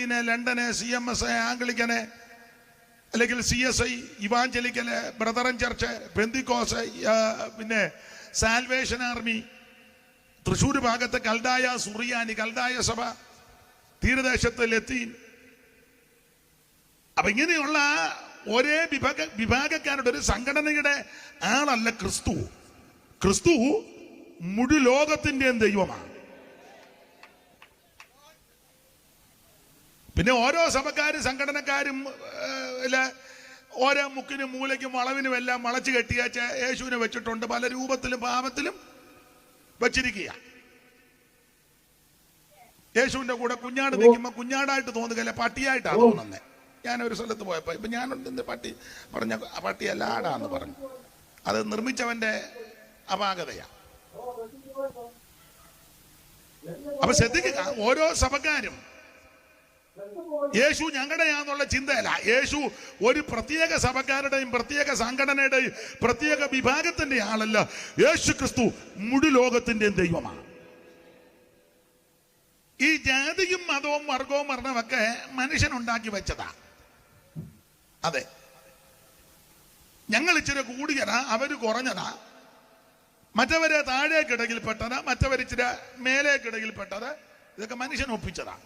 ലത്തീന്, London, CMS, ആംഗ്ലിക്കന്, അല്ലെങ്കിൽ CSI, ഇവാഞ്ചലിക്കല്, brethren church, പെന്തിക്കോസ്, പിന്നെ salvation army, Thrissur ഭാഗത്ത് കൽദായ സുറിയാനി, കൽദായ സഭ, തീരദേശത്ത് ലത്തീൻ. അപ്പൊ ഇങ്ങനെയുള്ള ഒരേ വിഭാഗക്കാരുടെ ഒരു സംഘടനയുടെ ആളല്ല ക്രിസ്തു. ക്രിസ്തു മുഴു ലോകത്തിന്റെയും ദൈവമാണ്. പിന്നെ ഓരോ സഭക്കാരും സംഘടനക്കാരും ഓരോ മുക്കിനും മൂലയ്ക്കും വളവിനും എല്ലാം വളച്ചു കെട്ടിയ യേശുവിനെ വെച്ചിട്ടുണ്ട്. പല രൂപത്തിലും ഭാവത്തിലും വെച്ചിരിക്കുക. യേശുവിന്റെ കൂടെ കുഞ്ഞാട് നിൽക്കുമ്പോ കുഞ്ഞാടായിട്ട് തോന്നുകയല്ല, പട്ടിയായിട്ടാണ് തോന്നുന്നത്. ഞാനൊരു സ്ഥലത്ത് പോയപ്പോ ഇപ്പൊ ഞാനുണ്ട് പട്ടി പറഞ്ഞ പട്ടിയല്ല ആടാന്ന് പറഞ്ഞു. അത് നിർമ്മിച്ചവന്റെ അപാകതയാ. അപ്പൊ ശ്രദ്ധിക്കുക, ഓരോ സഭക്കാരും യേശു ഞങ്ങളുടെയാന്നുള്ള ചിന്തയല്ല. യേശു ഒരു പ്രത്യേക സഭക്കാരുടെയും പ്രത്യേക സംഘടനയുടെയും പ്രത്യേക വിഭാഗത്തിന്റെ ആളല്ല. യേശു ക്രിസ്തു മുഴു ലോകത്തിന്റെയും ദൈവമാണ്. ഈ ജാതിയും മതവും വർഗവും വർണ്ണമൊക്കെ മനുഷ്യനുണ്ടാക്കി വെച്ചതാ. അതെ, ഞങ്ങൾ ഇച്ചിരി കൂടിയതാ, അവര് കുറഞ്ഞതാ, മറ്റവരെ താഴേക്കിടയിൽപ്പെട്ടത്, മറ്റവരിച്ചിരി മേലേക്കിടയിൽപ്പെട്ടത്, ഇതൊക്കെ മനുഷ്യൻ ഒപ്പിച്ചതാ.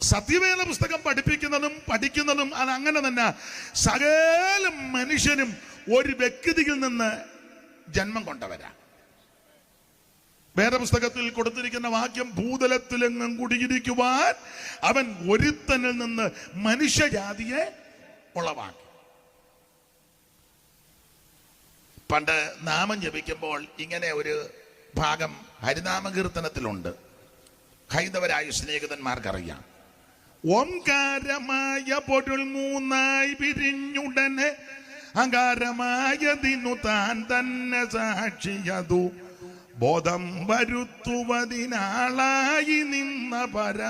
സത്യവേദ പുസ്തകം പഠിപ്പിക്കുന്നതും പഠിക്കുന്നതും അത് അങ്ങനെ തന്നെ. സകല മനുഷ്യനും ഒരു വ്യക്തിയിൽ നിന്ന് ജന്മം കൊണ്ടവരാ. വേദപുസ്തകത്തിൽ കൊടുത്തിരിക്കുന്ന വാക്യം, ഭൂതലത്തിലെങ്ങും കുടിയിരിക്കുവാൻ അവൻ ഒരുത്തനിൽ നിന്ന് മനുഷ്യജാതിയെ ഉളവാക്കി. പണ്ട് നാമം ജപിക്കുമ്പോൾ ഇങ്ങനെ ഒരു ഭാഗം ഹരിനാമകീർത്തനത്തിലുണ്ട്. ഹൈന്ദവരായ സ്നേഹിതന്മാർക്കറിയാം. ഓംകാരമായ പൊരുൾ മൂന്നായി പിരിഞ്ഞുടനെ അകാരമായതിനു താൻ തന്നെ സാക്ഷിയതു ബോധം വരുത്തുവതിനാളായി നിന്ന പര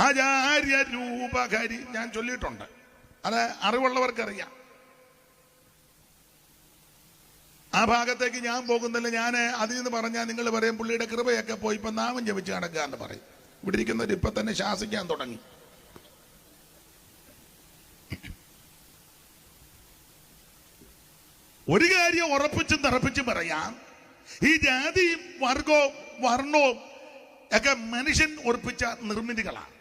ആചാര്യ രൂപകരി. ഞാൻ ചൊല്ലിയിട്ടുണ്ട്, അത് അറിവുള്ളവർക്കറിയാം. ആ ഭാഗത്തേക്ക് ഞാൻ പോകുന്നില്ല. ഞാൻ അതിൽ നിന്ന് പറഞ്ഞാൽ നിങ്ങൾ പറയും പുള്ളിയുടെ കൃപയൊക്കെ പോയി ഇപ്പൊ നാമം ജപിച്ച് നടക്കുക എന്ന് പറയും. ഇവിടെ ഇരിക്കുന്നവർ ഇപ്പൊ തന്നെ ശാസിക്കാൻ തുടങ്ങി. ഒരു കാര്യം ഉറപ്പിച്ചും തറപ്പിച്ചും പറയാം, ഈ ജാതിയും വർഗവും വർണ്ണവും ഒക്കെ മനുഷ്യൻ ഉറപ്പിച്ച നിർമ്മിതികളാണ്.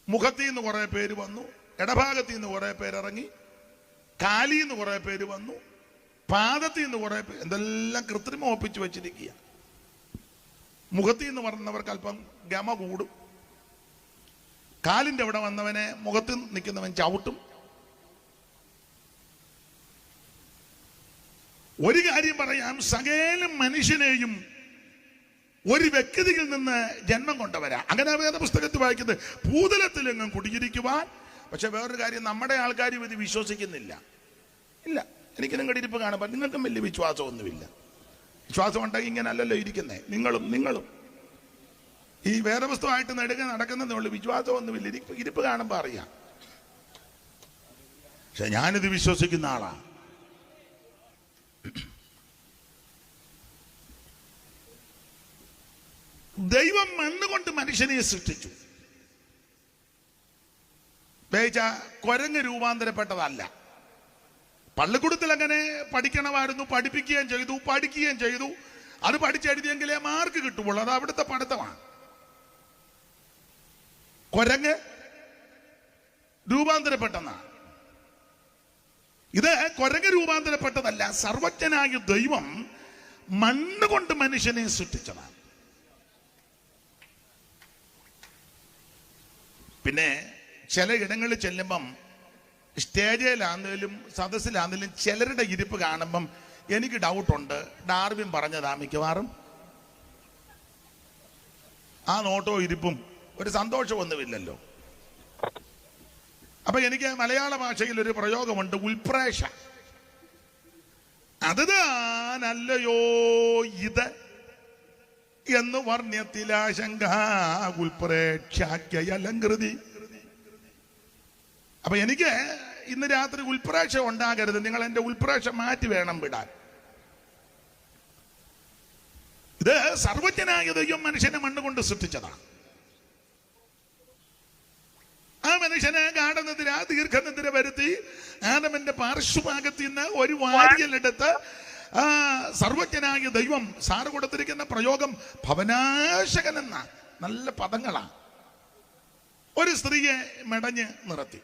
മുഖത്തിൽ നിന്ന് കുറെ പേര് വന്നു, ഇടഭാഗത്തിൽ നിന്ന് കുറെ പേരിറങ്ങി, കാലിൽ നിന്ന് കുറെ പേര് വന്നു, പാദത്തിൽ നിന്ന് കുറെ പേര്, എന്തെല്ലാം കൃത്രിമം ഒപ്പിച്ചു വെച്ചിരിക്കുക. മുഖത്തിൽ നിന്ന് വന്നവർക്ക് അല്പം ഗമ കൂടും, കാലിന്റെ അവിടെ വന്നവനെ മുഖത്ത് നിൽക്കുന്നവൻ ചവിട്ടും. ഒരു കാര്യം പറയാം, സകല മനുഷ്യനെയും ഒരു വ്യക്തിയിൽ നിന്ന് ജന്മം കൊണ്ടവരാ. അങ്ങനെ വേദപുസ്തകത്തിൽ വായിക്കുന്നത് ഭൂതലത്തിലെങ്ങും കുടിയിരിക്കുവാൻ. പക്ഷെ വേറൊരു കാര്യം, നമ്മുടെ ആൾക്കാരും ഇത് വിശ്വസിക്കുന്നില്ല. ഇല്ല, എനിക്ക് നിങ്ങളുടെ ഇരിപ്പ് കാണുമ്പോൾ നിങ്ങൾക്കും വലിയ വിശ്വാസമൊന്നുമില്ല. വിശ്വാസം ഉണ്ടെങ്കിൽ ഇങ്ങനെ അല്ലല്ലോ ഇരിക്കുന്നേ. നിങ്ങളും ഈ വേദപുസ്തകമായിട്ട് നെടുക നടക്കുന്നതേ ഉള്ളൂ. വിശ്വാസമൊന്നുമില്ല, ഇരിപ്പ് കാണുമ്പോൾ അറിയാം. പക്ഷെ ഞാനിത് വിശ്വസിക്കുന്ന ആളാ. ദൈവം മണ്ണുകൊണ്ട് മനുഷ്യനെ സൃഷ്ടിച്ചു. കുരങ്ങ് രൂപാന്തരപ്പെട്ടതല്ല. പള്ളിക്കൂടത്തിൽ അങ്ങനെ പഠിക്കണമായിരുന്നു, പഠിക്കുകയും ചെയ്തു. അത് പഠിച്ചെഴുതിയെങ്കിലേ മാർക്ക് കിട്ടുള്ളൂ. അത് അവിടുത്തെ പഠിത്തമാണ്. കുരങ്ങ് രൂപാന്തരപ്പെട്ടെന്നാണ്. ഇത് കുരങ്ങ് രൂപാന്തരപ്പെട്ടതല്ല. സർവജ്ഞനായ ദൈവം മണ്ണുകൊണ്ട് മനുഷ്യനെ സൃഷ്ടിച്ചതാണ്. പിന്നെ ചില ഇടങ്ങളിൽ ചെല്ലുമ്പം, സ്റ്റേജിലാണെങ്കിലും സദസ്സിലാണെങ്കിലും ചിലരുടെ ഇരിപ്പ് കാണുമ്പം എനിക്ക് ഡൗട്ടുണ്ട്, ഡാർവിൻ പറഞ്ഞതാ മിക്കവാറും. ആ നോട്ടോ ഇരിപ്പും ഒരു സന്തോഷമൊന്നുമില്ലല്ലോ. അപ്പൊ എനിക്ക് മലയാള ഭാഷയിൽ ഒരു പ്രയോഗമുണ്ട്, ഉൽപ്രേക്ഷ. അത് താനല്ലയോ ഇത് എന്ന് വർണ്ണ്യത്തിലാശങ്ക ഉൽപ്രേക്ഷാഖ്യലങ്കൃതി. അപ്പൊ എനിക്ക് ഇന്ന് രാത്രി ഉൽപ്രേക്ഷ ഉണ്ടാകരുത്. നിങ്ങൾ എന്റെ ഉൽപ്രേക്ഷ മാറ്റി വേണം വിടാൻ. ഇത് സർവജ്ഞനായ ദൈവം മനുഷ്യനെ മണ്ണുകൊണ്ട് സൃഷ്ടിച്ചതാണ്. ആ മനുഷ്യനെ ഗാഠനിദ്ര ദീർഘനിദ്ര വരുത്തി ആദമിന്റെ പാർശ്വഭാഗത്ത് നിന്ന് ഒരു വാരിയലെടുത്ത് സർവജ്ഞനായ ദൈവം സാറ് കൊടുത്തിരിക്കുന്ന പ്രയോഗം ഭവനാശകൻ എന്ന നല്ല പദങ്ങളാണ്. ഒരു സ്ത്രീയെ മെടഞ്ഞ് നിർത്തി.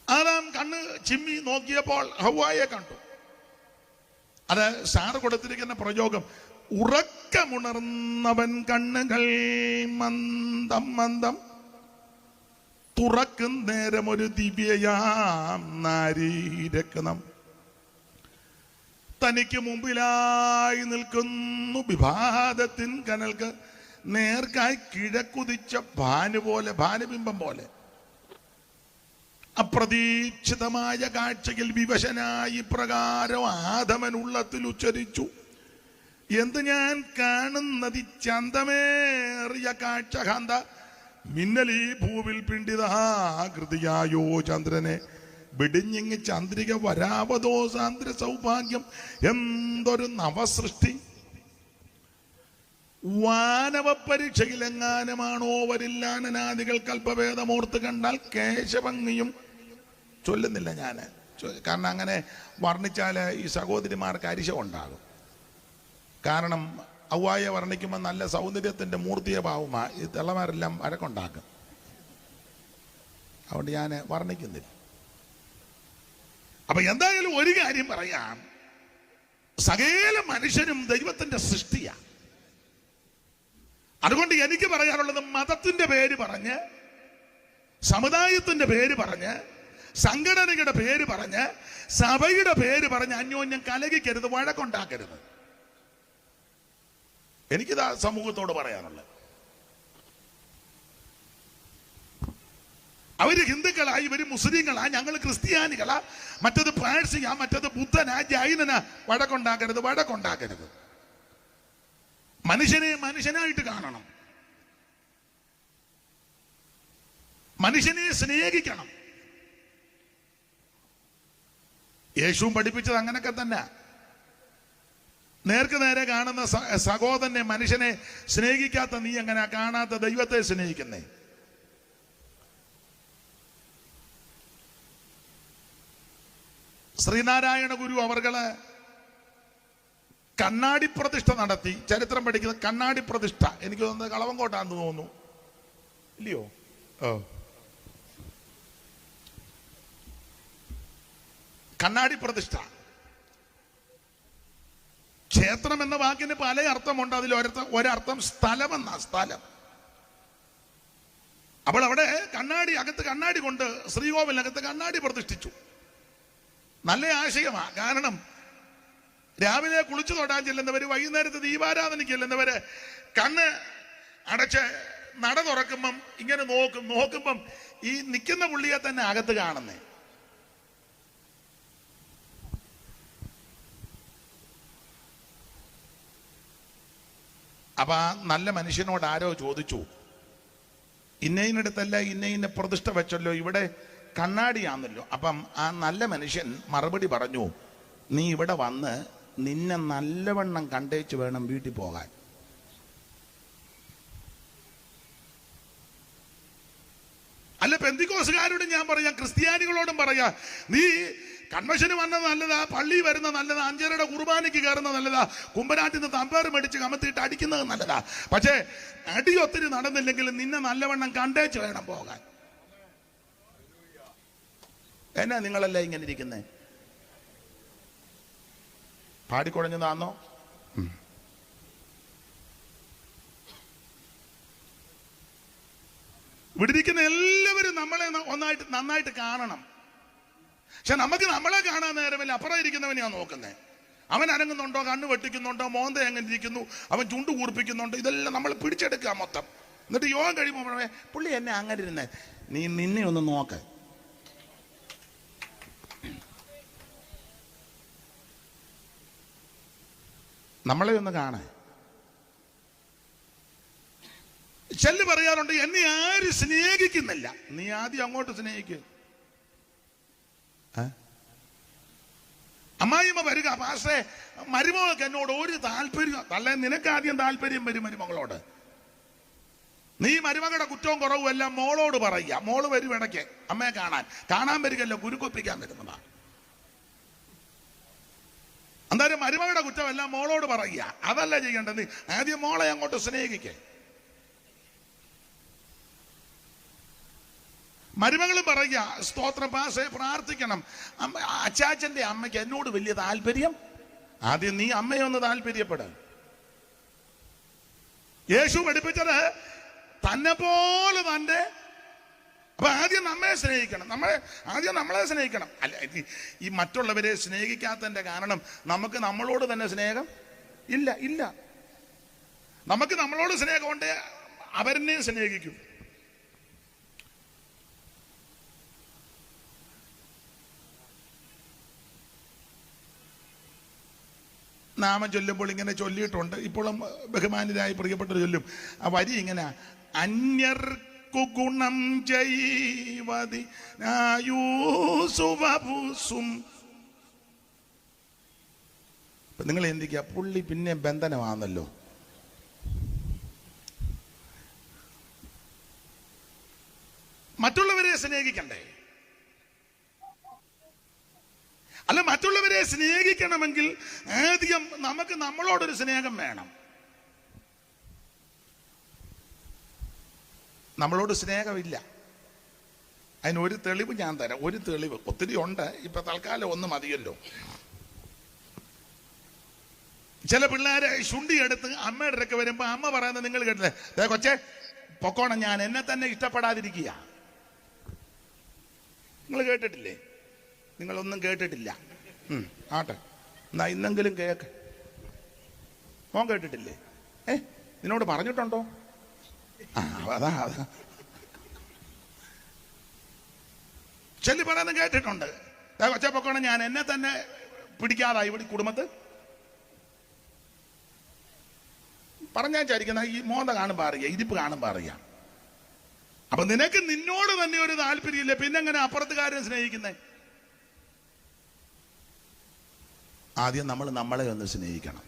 ആദാം കണ്ണ് ചിമ്മി നോക്കിയപ്പോൾ ഹവ്വായെ കണ്ടു. അത് സാറ് കൊടുത്തിരിക്കുന്ന പ്രയോഗം ഉറക്കമുണർന്നവൻ കണ്ണുകൾ മന്ദം മന്ദം തുറക്കും നേരം ഒരു ദിവ്യയാം നാരീരത്നം തനിക്ക് മുമ്പിലായി നിൽക്കുന്നു. വിഭാതത്തിൻ കനൽക്ക് നേർക്കായി കിഴക്കുതിച്ച ഭാനുബിംബം പോലെ അപ്രതീക്ഷിതമായ കാഴ്ചയിൽ വിവശനായി പ്രകാരം ആദമൻ ഉള്ളത്തിൽ ഉച്ചരിച്ചു, എന്ത് ഞാൻ കാണുന്നത് ചന്തമേറിയ കാഴ്ച കാന്ത, മിന്നലീ ഭൂവിൽ പിണ്ടിതാകൃതിയായോ ചന്ദ്രനെ വെടിഞ്ഞിങ്ങി ചന്ദ്രിക വരാവതോ സാന്ദ്ര സൗഭാഗ്യം, എന്തൊരു നവസൃഷ്ടി. വാനവ പരീക്ഷയിലെങ്ങാനുമാണോ വരില്ലാനനാദികൾ കൽപ്പഭേദമോർത്ത് കണ്ടാൽ കേശഭംഗിയും ചൊല്ലുന്നില്ല ഞാൻ, കാരണം അങ്ങനെ വർണ്ണിച്ചാൽ ഈ സഹോദരിമാർക്ക് അരിശം ഉണ്ടാകും. കാരണം ഔവായെ വർണ്ണിക്കുമ്പോൾ നല്ല സൗന്ദര്യത്തിന്റെ മൂർത്തിയെ ഭാവമാ ഈ തള്ളമാരെല്ലാം വഴക്കുണ്ടാക്കും. അതുകൊണ്ട് ഞാൻ വർണ്ണിക്കുന്നില്ല. അപ്പൊ എന്തായാലും ഒരു കാര്യം പറയാം, സകല മനുഷ്യനും ദൈവത്തിന്റെ സൃഷ്ടിയാ. അതുകൊണ്ട് എനിക്ക് പറയാനുള്ളത്, മതത്തിന്റെ പേര് പറഞ്ഞ്, സമുദായത്തിന്റെ പേര് പറഞ്ഞ്, സംഘടനയുടെ പേര് പറഞ്ഞ്, സഭയുടെ പേര് പറഞ്ഞ് അന്യോന്യം കലഹിക്കരുത്, വഴക്കുണ്ടാക്കരുത്. എനിക്കിതാ സമൂഹത്തോട് പറയാനുള്ളത്. അവര് ഹിന്ദുക്കളാ, ഇവര് മുസ്ലിങ്ങളാ, ഞങ്ങൾ ക്രിസ്ത്യാനികളാ, മറ്റത് പാഴ്സിയാ, മറ്റത് ബുദ്ധനാ, ജൈനനാ, വഴക്കുണ്ടാക്കരുത്. മനുഷ്യനെ മനുഷ്യനായിട്ട് കാണണം, മനുഷ്യനെ സ്നേഹിക്കണം. യേശുവും പഠിപ്പിച്ചത് അങ്ങനൊക്കെ തന്നെ. നേർക്ക് നേരെ കാണുന്ന സഹോദരനെ, മനുഷ്യനെ സ്നേഹിക്കാത്ത നീ എങ്ങനെ കാണാത്ത ദൈവത്തെ സ്നേഹിക്കുന്നേ? ശ്രീനാരായണ ഗുരു അവർകള് കണ്ണാടി പ്രതിഷ്ഠ നടത്തി. ചരിത്രം പഠിക്കുന്നത് കണ്ണാടി പ്രതിഷ്ഠ, എനിക്ക് തോന്നുന്നത് കളവങ്കോട്ടാന്ന് തോന്നുന്നു, ഇല്ലയോ? കണ്ണാടി പ്രതിഷ്ഠ. ക്ഷേത്രം എന്ന വാക്കിന് പല അർത്ഥമുണ്ട്. അതിൽ ഒരർത്ഥം സ്ഥലം എന്നാ, സ്ഥലം. അപ്പോൾ അവിടെ അകത്ത് കണ്ണാടി കൊണ്ട് ശ്രീകോവിലിനകത്ത് കണ്ണാടി പ്രതിഷ്ഠിച്ചു. നല്ല ആശയമാണ്. കാരണം രാവിലെ കുളിച്ചു തൊടാൻ ചെല്ലുന്നവര്, വൈകുന്നേരത്തെ ദീപാരാധനയ്ക്ക് ചെല്ലുന്നവര് കണ്ണ് അടച്ച് നട തുറക്കുമ്പം ഇങ്ങനെ നോക്കുമ്പം ഈ നിൽക്കുന്ന പുള്ളിയെ തന്നെ അകത്ത് കാണുന്നേ. അപ്പൊ ആ നല്ല മനുഷ്യനോട് ആരോ ചോദിച്ചു, ഇന്നയിനടുത്തല്ല ഇന്ന പ്രതിഷ്ഠ വെച്ചല്ലോ, ഇവിടെ കണ്ണാടിയാന്നല്ലോ. അപ്പം ആ നല്ല മനുഷ്യൻ മറുപടി പറഞ്ഞു, നീ ഇവിടെ വന്ന് നിന്നെ നല്ലവണ്ണം കണ്ടേച്ച് വേണം വീട്ടിൽ പോകാൻ. അല്ല, പെന്തിക്കോസുകാരോടും ഞാൻ പറയാം, ക്രിസ്ത്യാനികളോടും പറയാം, നീ കൺവെൻഷന് വന്നത് നല്ലതാ, പള്ളി വരുന്ന നല്ലതാ, അഞ്ചരയുടെ കുർബാനയ്ക്ക് കയറുന്നത് നല്ലതാ, കുമ്പനാട്ടിൽ നിന്ന് തമ്പേർ മേടിച്ച് കമത്തിയിട്ട് അടിക്കുന്നത് നല്ലതാ. പക്ഷേ അടി ഒത്തിരി നടന്നില്ലെങ്കിൽ നിന്നെ നല്ലവണ്ണം കണ്ടേച്ച് വേണം പോകാൻ. എന്നാ നിങ്ങളല്ലേ ഇങ്ങനെ ഇരിക്കുന്നേ? പാടിക്കുഴഞ്ഞതാണോ? ഇവിടെ ഇരിക്കുന്ന എല്ലാവരും നമ്മളെ നന്നായിട്ട് കാണണം. പക്ഷെ നമുക്ക് നമ്മളെ കാണാൻ നേരമില്ല. അപ്പുറം ഇരിക്കുന്നവനെയാ നോക്കുന്നേ. അവൻ അനങ്ങുന്നുണ്ടോ, കണ്ണ് വെട്ടിക്കുന്നുണ്ടോ, മോന്ത എങ്ങനെ ഇരിക്കുന്നു, അവൻ ചുണ്ട് കൂർപ്പിക്കുന്നുണ്ടോ, ഇതെല്ലാം നമ്മൾ പിടിച്ചെടുക്കുക മൊത്തം. എന്നിട്ട് യോഗം കഴിയുമ്പോൾ പുള്ളി എന്നെ അങ്ങനെ ഇരുന്നേ, നിന്നെ ഒന്ന് നോക്ക്. നമ്മളെ ഒന്ന് കാണാൻ. ചെല്ല് പറയാറുണ്ട്, എന്നെ ആരും സ്നേഹിക്കുന്നില്ല. നീ ആദ്യം അങ്ങോട്ട് സ്നേഹിക്കുക. അമ്മായിമ്മ വരിക, പക്ഷേ മരുമകൾക്ക് എന്നോട് ഒരു താല്പര്യം അല്ല. നിനക്ക് ആദ്യം താല്പര്യം വരും മരുമകളോട്. നീ മരുമകളുടെ കുറ്റവും കുറവും എല്ലാം മോളോട് പറയുക. മോള് വരും ഇടയ്ക്ക് അമ്മയെ കാണാൻ വരികല്ലോ, ഗുരുക്കൊപ്പിക്കാൻ വരുന്നതാ. എന്തായാലും മരുമകളുടെ കുറ്റമെല്ലാം മോളോട് പറയുക, അതല്ല ചെയ്യേണ്ടത്. നീ ആദ്യം മോളെ അങ്ങോട്ട് സ്നേഹിക്കേ. മരുമകളും പറയുക, സ്തോത്രം പാസേ, പ്രാർത്ഥിക്കണം. അച്ചാച്ചന്റെ അമ്മയ്ക്ക് എന്നോട് വലിയ താല്പര്യം. ആദ്യം നീ അമ്മയെ ഒന്ന് താല്പര്യപ്പെടാൻ. യേശു പഠിപ്പിച്ചത് തന്നെ പോലെ തന്നെ. അപ്പൊ ആദ്യം നമ്മെ സ്നേഹിക്കണം. ആദ്യം നമ്മളെ സ്നേഹിക്കണം. അല്ല, ഈ മറ്റുള്ളവരെ സ്നേഹിക്കാത്തതിന്റെ കാരണം നമുക്ക് നമ്മളോട് തന്നെ സ്നേഹം ഇല്ല. നമുക്ക് നമ്മളോട് സ്നേഹമുണ്ട്, അവരെന്നെ സ്നേഹിക്കും. നാമം ചൊല്ലുമ്പോൾ ഇങ്ങനെ ചൊല്ലിയിട്ടുണ്ട്. ഇപ്പോഴും ബഹുമാനിതരായി പ്രിയപ്പെട്ടവർ ചൊല്ലും. ആ വരി ഇങ്ങനെ: അന്യർക്കു ഗുണം ചെയ്വതി നായൂസുവപുസും. നിങ്ങൾ എന്തിക്കാ, പുള്ളി പിന്നെ ബന്ധനമാണല്ലോ. മറ്റുള്ളവരെ സ്നേഹിക്കണ്ടേ? അല്ല, മറ്റുള്ളവരെ സ്നേഹിക്കണമെങ്കിൽ ആദ്യം നമുക്ക് നമ്മളോടൊരു സ്നേഹം വേണം. നമ്മളോട് സ്നേഹമില്ല. അതിനൊരു തെളിവ് ഞാൻ തരാം. ഒരു തെളിവ്, ഒത്തിരി ഉണ്ട്, ഇപ്പൊ തൽക്കാലം ഒന്ന് മതിയല്ലോ. ചില പിള്ളേരെ ശുണ്ടി എടുത്ത് അമ്മയുടെ അടുക്ക വരുമ്പോ അമ്മ പറയുന്നത് നിങ്ങൾ കേട്ടില്ലേ? കൊച്ചേ പൊക്കോണം, ഞാൻ എന്നെ തന്നെ ഇഷ്ടപ്പെടാതിരിക്കുക. നിങ്ങൾ കേട്ടിട്ടില്ലേ? നിങ്ങളൊന്നും കേട്ടിട്ടില്ല. ആട്ടെ, എന്നാ ഇന്നെങ്കിലും കേക്ക്. മോൻ കേട്ടിട്ടില്ലേ? നിന്നോട് പറഞ്ഞിട്ടുണ്ടോ? അതാ ചെല്ലി പറയുന്നത് കേട്ടിട്ടുണ്ട്. കൊച്ചപ്പൊക്കോണം, ഞാൻ എന്നെ തന്നെ പിടിക്കാതായി ഇവിടെ കുടുംബത്ത്. പറഞ്ഞാൽ വിചാരിക്കുന്ന ഈ മോന്ത കാണുമ്പോ അറിയാം, ഇരിപ്പ് കാണുമ്പോ അറിയാം. അപ്പൊ നിനക്ക് നിന്നോട് തന്നെ ഒരു താല്പര്യമില്ല, പിന്നെ എങ്ങനെ അപ്പുറത്തുകാരനെ സ്നേഹിക്കുന്നേ? ആദ്യം നമ്മളെ ഒന്ന് സ്നേഹിക്കണം.